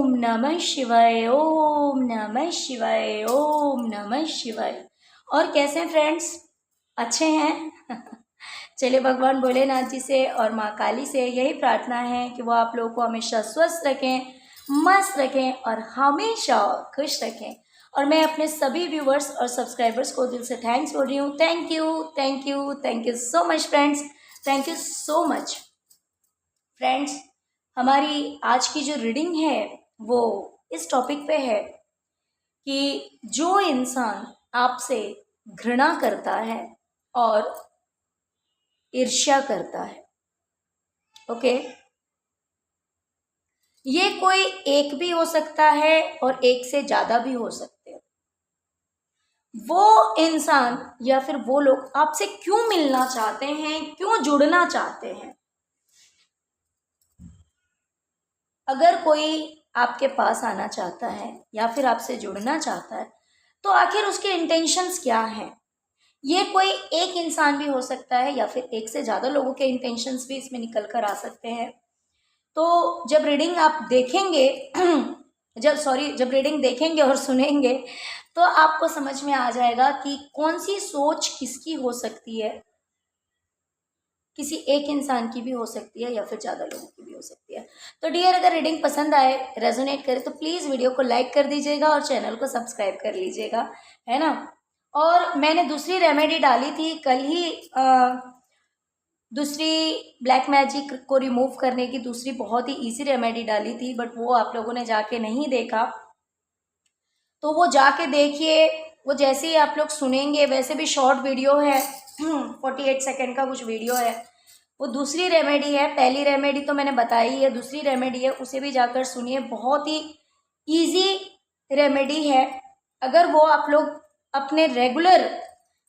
ओम नमः शिवाय, ओम नमः शिवाय, ओम नमः शिवाय। और कैसे हैं फ्रेंड्स? अच्छे हैं? चलिए भगवान भोलेनाथ जी से और माँ काली से यही प्रार्थना है कि वो आप लोगों को हमेशा स्वस्थ रखें, मस्त रखें और हमेशा खुश रखें। और मैं अपने सभी व्यूवर्स और सब्सक्राइबर्स को दिल से थैंक्स बोल रही हूँ। Thank you, thank you, thank you so much friends. Thank you so much friends. हमारी आज की जो रीडिंग है वो इस टॉपिक पे है कि जो इंसान आपसे घृणा करता है और ईर्ष्या करता है, ओके, ये कोई एक भी हो सकता है और एक से ज़्यादा भी हो सकते हैं। वो इंसान या फिर वो लोग आपसे क्यों मिलना चाहते हैं, क्यों जुड़ना चाहते हैं? अगर कोई आपके पास आना चाहता है या फिर आपसे जुड़ना चाहता है तो आखिर उसके इंटेंशंस क्या हैं? ये कोई एक इंसान भी हो सकता है या फिर एक से ज़्यादा लोगों के इंटेंशंस भी इसमें निकल कर आ सकते हैं। तो जब रीडिंग आप देखेंगे जब रीडिंग देखेंगे और सुनेंगे तो आपको समझ में आ जाएगा कि कौन सी सोच किसकी हो सकती है। किसी एक इंसान की भी हो सकती है या फिर ज़्यादा लोगों की भी हो सकती है। तो डियर, अगर रीडिंग पसंद आए, रेजोनेट करे तो प्लीज़ वीडियो को लाइक कर दीजिएगा और चैनल को सब्सक्राइब कर लीजिएगा, है ना। और मैंने दूसरी रेमेडी डाली थी कल ही, दूसरी ब्लैक मैजिक को रिमूव करने की दूसरी बहुत ही इजी रेमेडी डाली थी, बट वो आप लोगों ने जाके नहीं देखा तो वो जाके देखिए। वो जैसे ही आप लोग सुनेंगे, वैसे भी शॉर्ट वीडियो है 48 सेकेंड का कुछ वीडियो है। वो दूसरी रेमेडी है, पहली रेमेडी तो मैंने बताई है, दूसरी रेमेडी है, उसे भी जाकर सुनिए। बहुत ही इजी रेमेडी है। अगर वो आप लोग अपने रेगुलर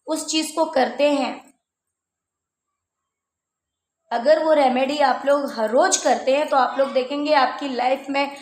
उस चीज़ को करते हैं, अगर वो रेमेडी आप लोग हर रोज करते हैं तो आप लोग देखेंगे आपकी लाइफ में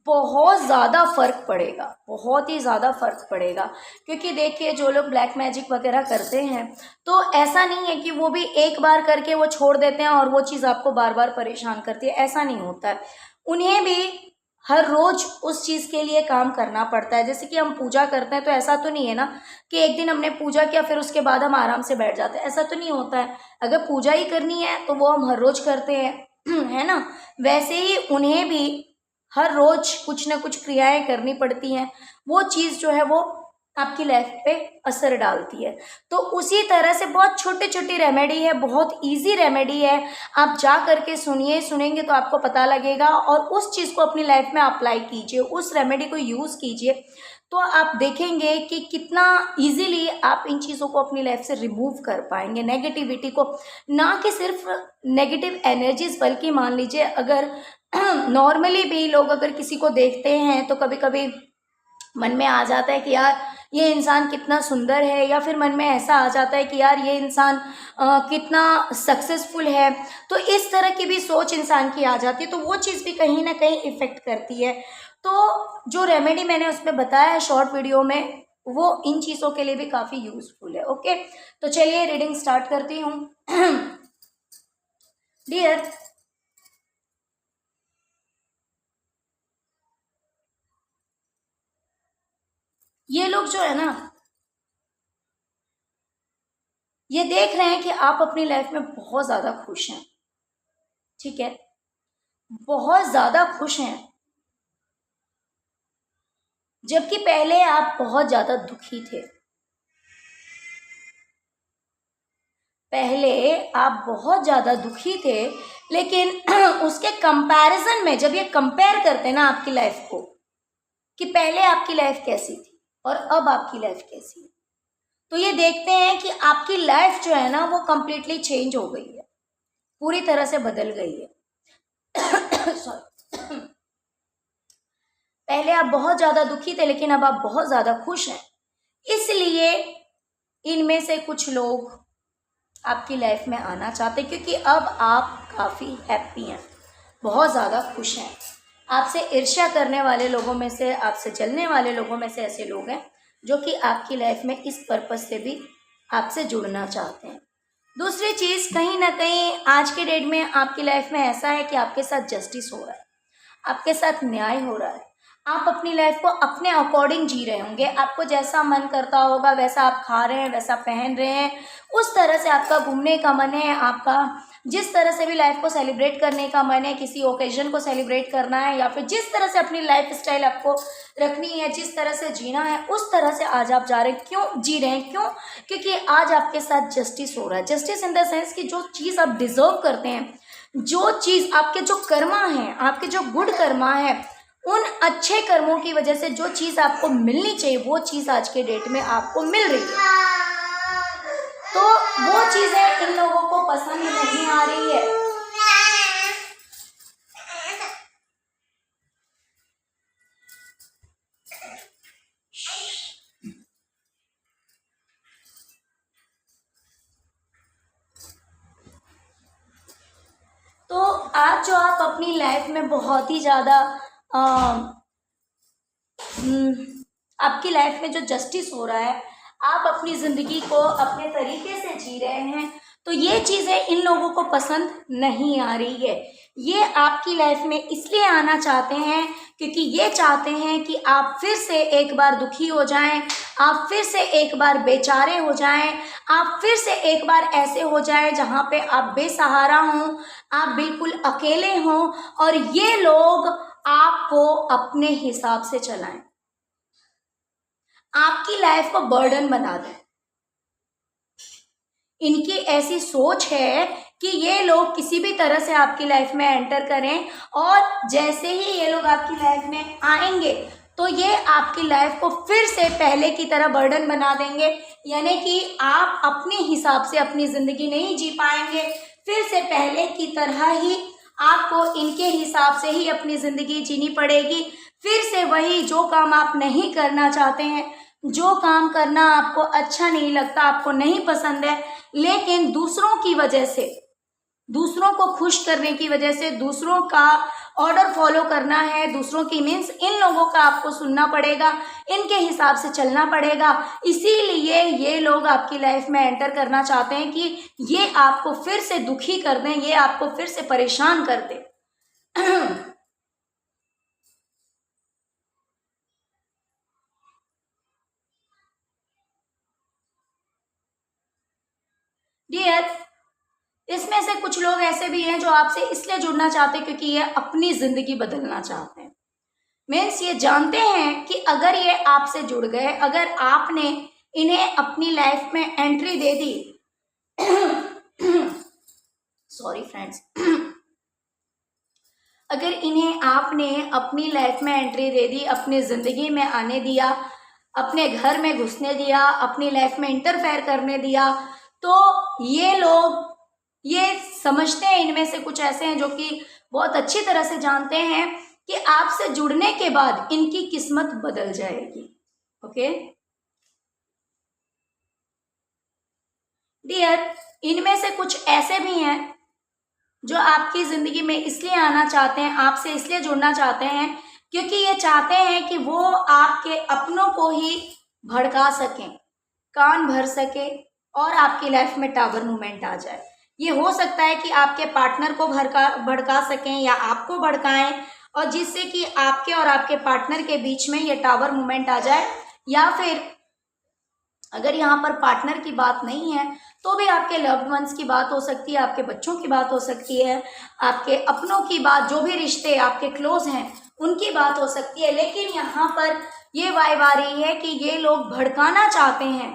बहुत ज़्यादा फर्क पड़ेगा, बहुत ही ज़्यादा फर्क पड़ेगा। क्योंकि देखिए, जो लोग ब्लैक मैजिक वगैरह करते हैं तो ऐसा नहीं है कि वो भी एक बार करके वो छोड़ देते हैं और वो चीज़ आपको बार बार परेशान करती है, ऐसा नहीं होता है। उन्हें भी हर रोज उस चीज़ के लिए काम करना पड़ता है। जैसे कि हम पूजा करते हैं तो ऐसा तो नहीं है ना कि एक दिन हमने पूजा किया फिर उसके बाद हम आराम से बैठ जाते हैं, ऐसा तो नहीं होता है। अगर पूजा ही करनी है तो वो हम हर रोज करते हैं है ना। वैसे ही उन्हें भी हर रोज कुछ ना कुछ क्रियाएं करनी पड़ती हैं। वो चीज़ जो है वो आपकी लाइफ पे असर डालती है। तो उसी तरह से बहुत छोटी छोटी रेमेडी है, बहुत इजी रेमेडी है। आप जा करके सुनिए, सुनेंगे तो आपको पता लगेगा और उस चीज़ को अपनी लाइफ में अप्लाई कीजिए, उस रेमेडी को यूज़ कीजिए। तो आप देखेंगे कि कितना इजीली आप इन चीज़ों को अपनी लाइफ से रिमूव कर पाएंगे, नेगेटिविटी को। ना कि सिर्फ नेगेटिव एनर्जीज, बल्कि मान लीजिए अगर नॉर्मली भी लोग अगर किसी को देखते हैं तो कभी कभी मन में आ जाता है कि यार ये इंसान कितना सुंदर है, या फिर मन में ऐसा आ जाता है कि यार ये इंसान कितना सक्सेसफुल है। तो इस तरह की भी सोच इंसान की आ जाती है, तो वो चीज़ भी कहीं ना कहीं इफ़ेक्ट करती है। तो जो रेमेडी मैंने उसमें बताया है शॉर्ट वीडियो में, वो इन चीज़ों के लिए भी काफ़ी यूजफुल है। ओके, तो चलिए रीडिंग स्टार्ट करती हूँ। डियर, ये लोग जो है ना, ये देख रहे हैं कि आप अपनी लाइफ में बहुत ज़्यादा खुश हैं, ठीक है, बहुत ज़्यादा खुश हैं, जबकि पहले आप बहुत ज़्यादा दुखी थे। पहले आप बहुत ज़्यादा दुखी थे, लेकिन उसके कंपैरिजन में जब ये कंपेयर करते हैं ना आपकी लाइफ को, कि पहले आपकी लाइफ कैसी थी और अब आपकी लाइफ कैसी है, तो ये देखते हैं कि आपकी लाइफ जो है ना वो कंप्लीटली चेंज हो गई है, पूरी तरह से बदल गई है। सॉरी। पहले आप बहुत ज़्यादा दुखी थे लेकिन अब आप बहुत ज़्यादा खुश हैं। इसलिए इनमें से कुछ लोग आपकी लाइफ में आना चाहते हैं, क्योंकि अब आप काफ़ी हैप्पी हैं, बहुत ज़्यादा खुश हैं। आपसे ईर्ष्या करने वाले लोगों में से, आपसे जलने वाले लोगों में से ऐसे लोग हैं जो कि आपकी लाइफ में इस पर्पज़ से भी आपसे जुड़ना चाहते हैं। दूसरी चीज़, कहीं ना कहीं आज के डेट में आपकी लाइफ में ऐसा है कि आपके साथ जस्टिस हो रहा है, आपके साथ न्याय हो रहा है, आप अपनी लाइफ को अपने अकॉर्डिंग जी रहे होंगे, आपको जैसा मन करता होगा वैसा आप खा रहे हैं, वैसा पहन रहे हैं, उस तरह से आपका घूमने का मन है, आपका जिस तरह से भी लाइफ को सेलिब्रेट करने का मन है, किसी ओकेजन को सेलिब्रेट करना है, या फिर जिस तरह से अपनी लाइफ स्टाइल आपको रखनी है, जिस तरह से जीना है, उस तरह से आज आप जा रहे हैं। क्यों जी रहे हैं? क्यों? क्योंकि आज आपके साथ जस्टिस हो रहा है। जस्टिस इन द सेंस कि जो चीज़ आप डिजर्व करते हैं, जो चीज़ आपके जो कर्मा है, आपके जो गुड कर्मा है, उन अच्छे कर्मों की वजह से जो चीज़ आपको मिलनी चाहिए वो चीज़ आज के डेट में आपको मिल रही है। तो वो चीज़ें इन लोगों को पसंद नहीं आ रही है। तो आज जो आप अपनी लाइफ में बहुत ही ज़्यादा आपकी लाइफ में जो जस्टिस हो रहा है, आप अपनी ज़िंदगी को अपने तरीके से जी रहे हैं, तो ये चीज़ें इन लोगों को पसंद नहीं आ रही है। ये आपकी लाइफ में इसलिए आना चाहते हैं क्योंकि ये चाहते हैं कि आप फिर से एक बार दुखी हो जाएं, आप फिर से एक बार बेचारे हो जाएं, आप फिर से एक बार ऐसे हो जाएं जहाँ पे आप बेसहारा हों, आप बिल्कुल अकेले हों, और ये लोग आपको अपने हिसाब से चलाएं, आपकी लाइफ को बर्डन बना दें। इनकी ऐसी सोच है कि ये लोग किसी भी तरह से आपकी लाइफ में एंटर करें, और जैसे ही ये लोग आपकी लाइफ में आएंगे तो ये आपकी लाइफ को फिर से पहले की तरह बर्डन बना देंगे, यानी कि आप अपने हिसाब से अपनी ज़िंदगी नहीं जी पाएंगे। फिर से पहले की तरह ही आपको इनके हिसाब से ही अपनी ज़िंदगी जीनी पड़ेगी। फिर से वही जो काम आप नहीं करना चाहते हैं, जो काम करना आपको अच्छा नहीं लगता, आपको नहीं पसंद है, लेकिन दूसरों की वजह से, दूसरों को खुश करने की वजह से, दूसरों का ऑर्डर फॉलो करना है, दूसरों की मीन्स इन लोगों का आपको सुनना पड़ेगा, इनके हिसाब से चलना पड़ेगा। इसीलिए ये लोग आपकी लाइफ में एंटर करना चाहते हैं कि ये आपको फिर से दुखी कर दें, ये आपको फिर से परेशान कर दें। डियर, इसमें से कुछ लोग ऐसे भी हैं जो आपसे इसलिए जुड़ना चाहते हैं क्योंकि ये अपनी जिंदगी बदलना चाहते हैं। मीन्स ये जानते हैं कि अगर ये आपसे जुड़ गए, अगर आपने इन्हें अपनी लाइफ में एंट्री दे दी सॉरी फ्रेंड्स, अगर इन्हें आपने अपनी लाइफ में एंट्री दे दी, अपनी ज़िंदगी में आने दिया, अपने घर में घुसने दिया, अपनी लाइफ में इंटरफेयर करने दिया, तो ये लोग ये समझते हैं, इनमें से कुछ ऐसे हैं जो कि बहुत अच्छी तरह से जानते हैं कि आपसे जुड़ने के बाद इनकी किस्मत बदल जाएगी। ओके डियर, इनमें से कुछ ऐसे भी हैं जो आपकी ज़िंदगी में इसलिए आना चाहते हैं, आपसे इसलिए जुड़ना चाहते हैं क्योंकि ये चाहते हैं कि वो आपके अपनों को ही भड़का सकें, कान भर सके, और आपकी लाइफ में टावर मूवमेंट आ जाए। ये हो सकता है कि आपके पार्टनर को भड़का सकें या आपको भड़काएं, और जिससे कि आपके और आपके पार्टनर के बीच में ये टावर मूवमेंट आ जाए। या फिर अगर यहाँ पर पार्टनर की बात नहीं है तो भी आपके लव्ड वंस की बात हो सकती है, आपके बच्चों की बात हो सकती है, आपके अपनों की बात, जो भी रिश्ते आपके क्लोज हैं उनकी बात हो सकती है। लेकिन यहाँ पर ये वाइब आ रही है कि ये लोग भड़काना चाहते हैं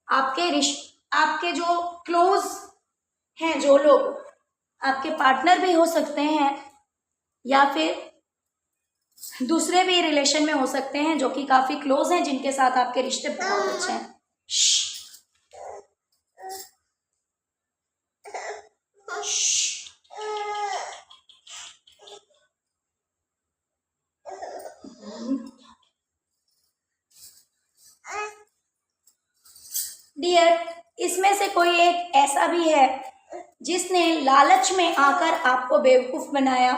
आपके जो क्लोज हैं, जो लोग आपके पार्टनर भी हो सकते हैं या फिर दूसरे भी रिलेशन में हो सकते हैं जो कि काफ़ी क्लोज हैं, जिनके साथ आपके रिश्ते बहुत अच्छे हैं। डियर, इसमें से कोई एक ऐसा भी है जिसने लालच में आकर आपको बेवकूफ बनाया।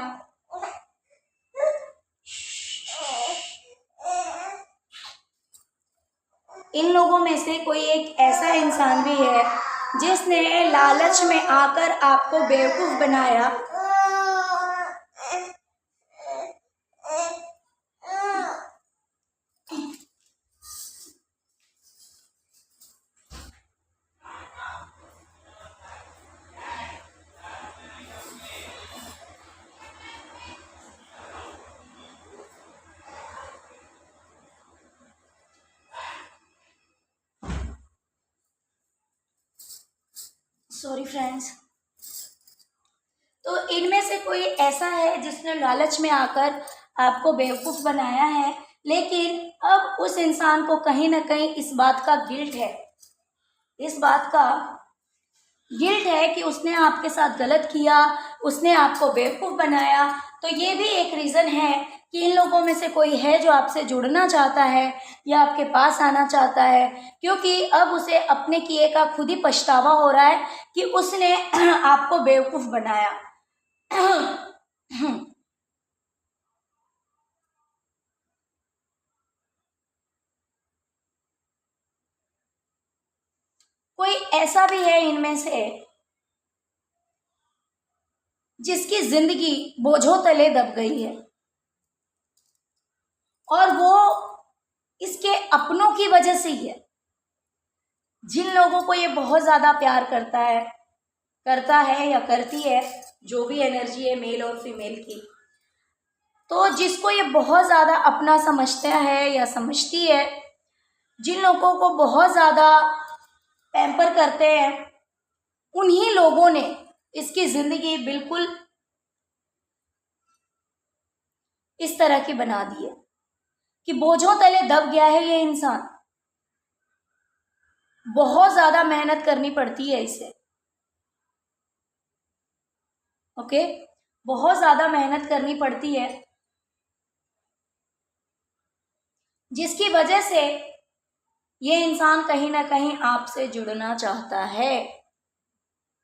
इन लोगों में से कोई एक ऐसा इंसान भी है जिसने लालच में आकर आपको बेवकूफ बनाया, सॉरी फ्रेंड्स। तो इनमें से कोई ऐसा है जिसने लालच में आकर आपको बेवकूफ़ बनाया है, लेकिन अब उस इंसान को कहीं ना कहीं इस बात का गिल्ट है, इस बात का गिल्ट है कि उसने आपके साथ गलत किया, उसने आपको बेवकूफ़ बनाया। तो ये भी एक रीज़न है कि इन लोगों में से कोई है जो आपसे जुड़ना चाहता है या आपके पास आना चाहता है, क्योंकि अब उसे अपने किए का खुद ही पछतावा हो रहा है कि उसने आपको बेवकूफ़ बनाया। कोई ऐसा भी है इनमें से जिसकी जिंदगी बोझों तले दब गई है और वो इसके अपनों की वजह से ही है। जिन लोगों को ये बहुत ज़्यादा प्यार करता है या करती है, जो भी एनर्जी है मेल और फीमेल की, तो जिसको ये बहुत ज़्यादा अपना समझता है या समझती है, जिन लोगों को बहुत ज़्यादा पैम्पर करते हैं, उन्हीं लोगों ने इसकी ज़िंदगी बिल्कुल इस तरह की बना दी है कि बोझों तले दब गया है ये इंसान। बहुत ज़्यादा मेहनत करनी पड़ती है इसे, ओके, बहुत ज़्यादा मेहनत करनी पड़ती है, जिसकी वजह से ये इंसान कहीं ना कहीं आपसे जुड़ना चाहता है,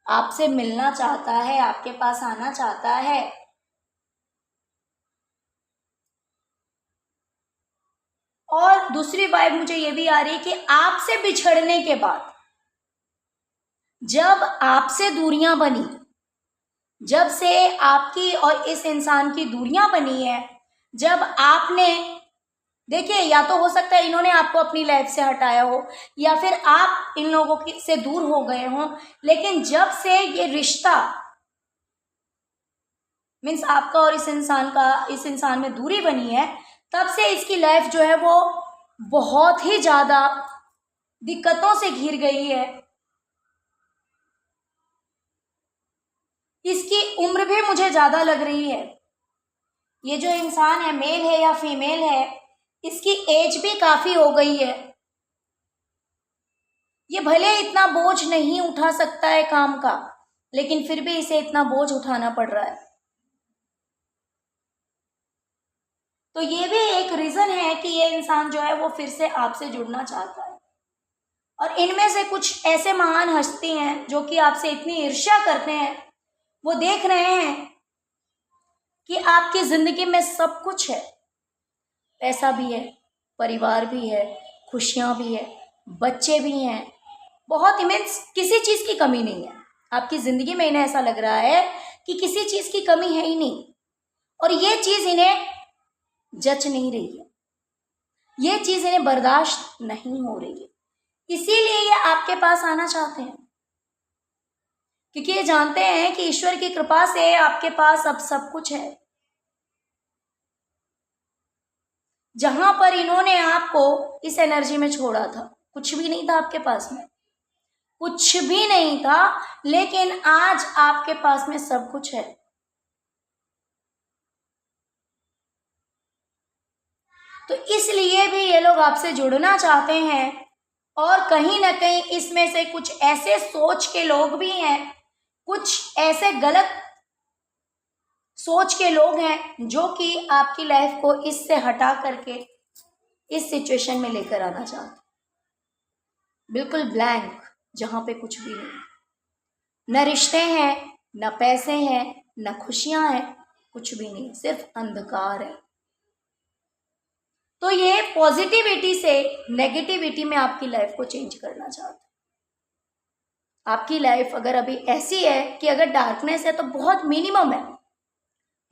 आपसे मिलना चाहता है, आपके पास आना चाहता है। और दूसरी वाइब मुझे ये भी आ रही है कि आपसे बिछड़ने के बाद जब आपसे दूरियां बनी, जब से आपकी और इस इंसान की दूरियां बनी है, जब आपने, देखिए, या तो हो सकता है इन्होंने आपको अपनी लाइफ से हटाया हो या फिर आप इन लोगों की से दूर हो गए हों, लेकिन जब से ये रिश्ता मीन्स आपका और इस इंसान में दूरी बनी है, तब से इसकी लाइफ जो है वो बहुत ही ज़्यादा दिक्कतों से घिर गई है। इसकी उम्र भी मुझे ज़्यादा लग रही है। ये जो इंसान है, मेल है या फीमेल है, इसकी एज भी काफ़ी हो गई है। ये भले इतना बोझ नहीं उठा सकता है काम का, लेकिन फिर भी इसे इतना बोझ उठाना पड़ रहा है। तो ये भी एक रीज़न है कि ये इंसान जो है वो फिर से आपसे जुड़ना चाहता है। और इनमें से कुछ ऐसे महान हस्ती हैं जो कि आपसे इतनी ईर्ष्या करते हैं, वो देख रहे हैं कि आपकी ज़िंदगी में सब कुछ है, पैसा भी है, परिवार भी है, खुशियाँ भी है, बच्चे भी हैं, बहुत इमेंस, किसी चीज़ की कमी नहीं है आपकी ज़िंदगी में। इन्हें ऐसा लग रहा है कि किसी चीज़ की कमी है ही नहीं, और ये चीज़ इन्हें जच नहीं रही है, ये चीज़ इन्हें बर्दाश्त नहीं हो रही है। इसीलिए ये आपके पास आना चाहते हैं, क्योंकि ये जानते हैं कि ईश्वर की कृपा से आपके पास अब सब कुछ है। जहां पर इन्होंने आपको इस एनर्जी में छोड़ा था, कुछ भी नहीं था आपके पास में, कुछ भी नहीं था, लेकिन आज आपके पास में सब कुछ है। तो इसलिए भी ये लोग आपसे जुड़ना चाहते हैं। और कहीं ना कहीं इसमें से कुछ ऐसे सोच के लोग भी हैं, कुछ ऐसे गलत सोच के लोग हैं जो कि आपकी लाइफ को इससे हटा करके इस सिचुएशन में लेकर आना चाहते हैं, बिल्कुल ब्लैंक, जहां पे कुछ भी नहीं, न रिश्ते हैं, न पैसे हैं, न खुशियां हैं, कुछ भी नहीं, सिर्फ अंधकार है। तो ये पॉजिटिविटी से नेगेटिविटी में आपकी लाइफ को चेंज करना चाहते हैं। आपकी लाइफ अगर अभी ऐसी है कि अगर डार्कनेस है तो बहुत मिनिमम है,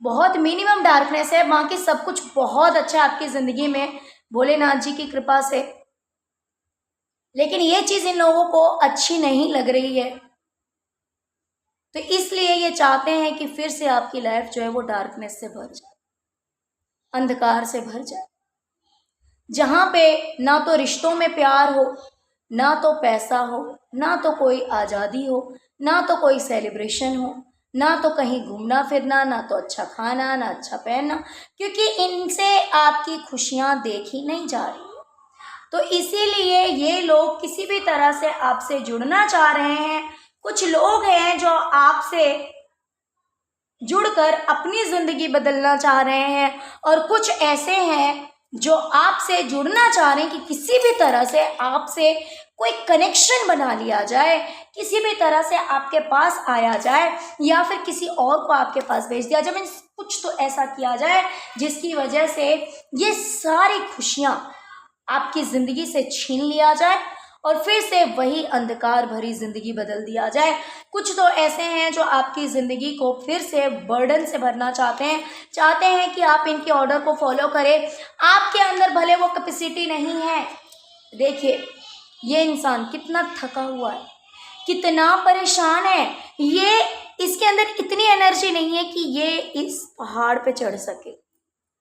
बहुत मिनिमम डार्कनेस है, बाकी सब कुछ बहुत अच्छा है आपकी ज़िंदगी में भोलेनाथ जी की कृपा से। लेकिन ये चीज़ इन लोगों को अच्छी नहीं लग रही है, तो इसलिए ये चाहते हैं कि फिर से आपकी लाइफ जो है वो डार्कनेस से भर जाए, अंधकार से भर जाए, जहाँ पे ना तो रिश्तों में प्यार हो, ना तो पैसा हो, ना तो कोई आज़ादी हो, ना तो कोई सेलिब्रेशन हो, ना तो कहीं घूमना फिरना, ना तो अच्छा खाना, ना अच्छा पहनना, क्योंकि इनसे आपकी खुशियाँ देखी नहीं जा रही है। तो इसीलिए ये लोग किसी भी तरह से आपसे जुड़ना चाह रहे हैं। कुछ लोग हैं जो आपसे जुड़कर अपनी ज़िंदगी बदलना चाह रहे हैं, और कुछ ऐसे हैं जो आपसे जुड़ना चाह रहे हैं कि किसी भी तरह से आपसे कोई कनेक्शन बना लिया जाए, किसी भी तरह से आपके पास आया जाए, या फिर किसी और को आपके पास भेज दिया जाए। मीन्स कुछ तो ऐसा किया जाए जिसकी वजह से ये सारी खुशियाँ आपकी ज़िंदगी से छीन लिया जाए और फिर से वही अंधकार भरी ज़िंदगी बदल दिया जाए। कुछ तो ऐसे हैं जो आपकी ज़िंदगी को फिर से बर्डन से भरना चाहते हैं कि आप इनके ऑर्डर को फॉलो करें। आपके अंदर भले वो कैपेसिटी नहीं है। देखिए, ये इंसान कितना थका हुआ है, कितना परेशान है, ये इसके अंदर इतनी एनर्जी नहीं है कि ये इस पहाड़ पे चढ़ सके।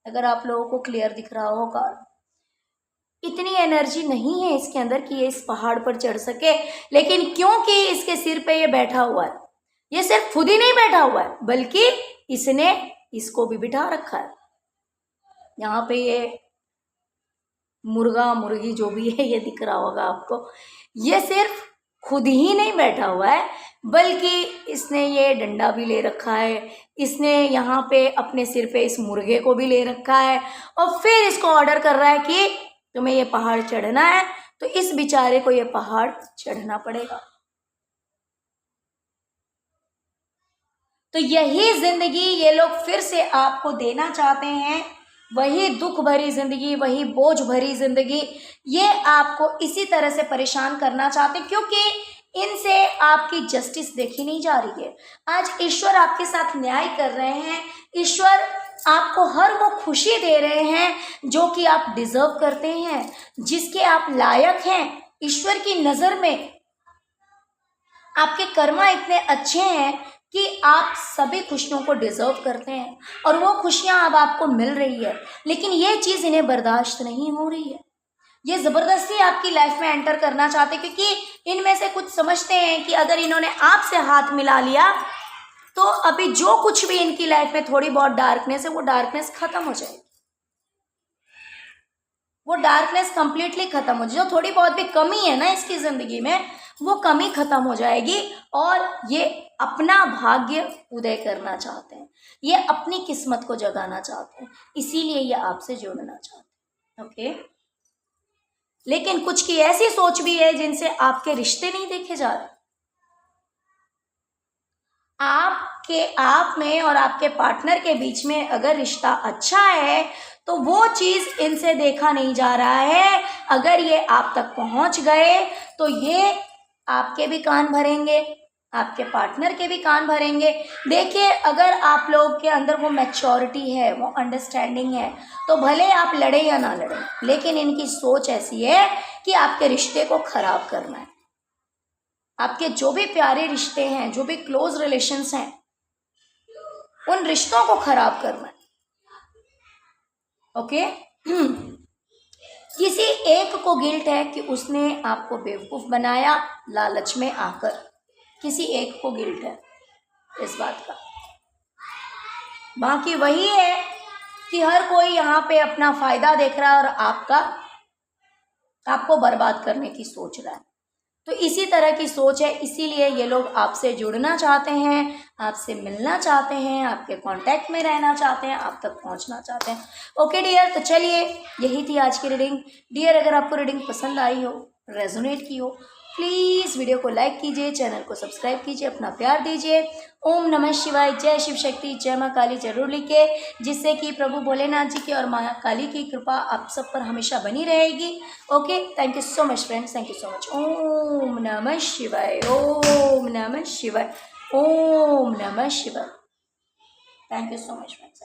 अगर आप लोगों को क्लियर दिख रहा होगा, इतनी एनर्जी नहीं है इसके अंदर कि ये इस पहाड़ पर चढ़ सके। लेकिन क्योंकि इसके सिर पे ये बैठा हुआ है, ये सिर्फ खुद ही नहीं बैठा हुआ है बल्कि इसने इसको भी बिठा रखा है। यहाँ पे ये मुर्गा मुर्गी जो भी है, ये दिख रहा होगा आपको, ये सिर्फ खुद ही नहीं बैठा हुआ है बल्कि इसने ये डंडा भी ले रखा है, इसने यहाँ पे अपने सिर पे इस मुर्गे को भी ले रखा है, और फिर इसको ऑर्डर कर रहा है कि तुम्हें ये पहाड़ चढ़ना है, तो इस बेचारे को ये पहाड़ चढ़ना पड़ेगा। तो यही जिंदगी ये लोग फिर से आपको देना चाहते हैं, वही दुख भरी जिंदगी, वही बोझ भरी जिंदगी, ये आपको इसी तरह से परेशान करना चाहते हैं, क्योंकि इनसे आपकी जस्टिस देखी नहीं जा रही है। आज ईश्वर आपके साथ न्याय कर रहे हैं, ईश्वर आपको हर वो खुशी दे रहे हैं जो कि आप डिजर्व करते हैं, जिसके आप लायक हैं। ईश्वर की नज़र में आपके कर्मा इतने अच्छे हैं कि आप सभी खुशियों को डिजर्व करते हैं, और वो खुशियां अब आपको मिल रही है। लेकिन ये चीज़ इन्हें बर्दाश्त नहीं हो रही है, ये ज़बरदस्ती आपकी लाइफ में एंटर करना चाहते हैं, क्योंकि इनमें से कुछ समझते हैं कि अगर इन्होंने आपसे हाथ मिला लिया तो अभी जो कुछ भी इनकी लाइफ में थोड़ी बहुत डार्कनेस है, वो डार्कनेस खत्म हो जाएगी, वो डार्कनेस कंप्लीटली खत्म हो जाएगी। जो थोड़ी बहुत भी कमी है ना इसकी ज़िंदगी में, वो कमी खत्म हो जाएगी, और ये अपना भाग्य उदय करना चाहते हैं, ये अपनी किस्मत को जगाना चाहते हैं, इसीलिए ये आपसे जुड़ना चाहते हैं। ओके, लेकिन कुछ की ऐसी सोच भी है जिनसे आपके रिश्ते नहीं देखे जा रहे। आप में और आपके पार्टनर के बीच में अगर रिश्ता अच्छा है तो वो चीज़ इनसे देखा नहीं जा रहा है। अगर ये आप तक पहुंच गए तो ये आपके भी कान भरेंगे, आपके पार्टनर के भी कान भरेंगे। देखिए, अगर आप लोग के अंदर वो मैच्योरिटी है, वो अंडरस्टैंडिंग है, तो भले आप लड़े या ना लड़े, लेकिन इनकी सोच ऐसी है कि आपके रिश्ते को खराब करना है। आपके जो भी प्यारे रिश्ते हैं, जो भी क्लोज रिलेशंस हैं, उन रिश्तों को खराब करना है। ओके, किसी एक को गिल्ट है कि उसने आपको बेवकूफ़ बनाया लालच में आकर, किसी एक को गिल्ट है इस बात का। बाकी वही है कि हर कोई यहाँ पे अपना फ़ायदा देख रहा है और आपको बर्बाद करने की सोच रहा है। तो इसी तरह की सोच है, इसीलिए ये लोग आपसे जुड़ना चाहते हैं, आपसे मिलना चाहते हैं, आपके कांटेक्ट में रहना चाहते हैं, आप तक पहुंचना चाहते हैं। ओके डियर, तो चलिए यही थी आज की रीडिंग। डियर, अगर आपको रीडिंग पसंद आई हो, रेजोनेट की हो, प्लीज़ वीडियो को लाइक कीजिए, चैनल को सब्सक्राइब कीजिए, अपना प्यार दीजिए। ओम नमः शिवाय, जय शिव शक्ति, जय माँ काली जरूर लिखे, जिससे कि प्रभु भोलेनाथ जी की और माँ काली की कृपा आप सब पर हमेशा बनी रहेगी। Okay, thank you so much friends, thank you so much. ओम नमः शिवाय, ओम नमः शिवाय, ओम नमः शिवाय। Thank you so much friends.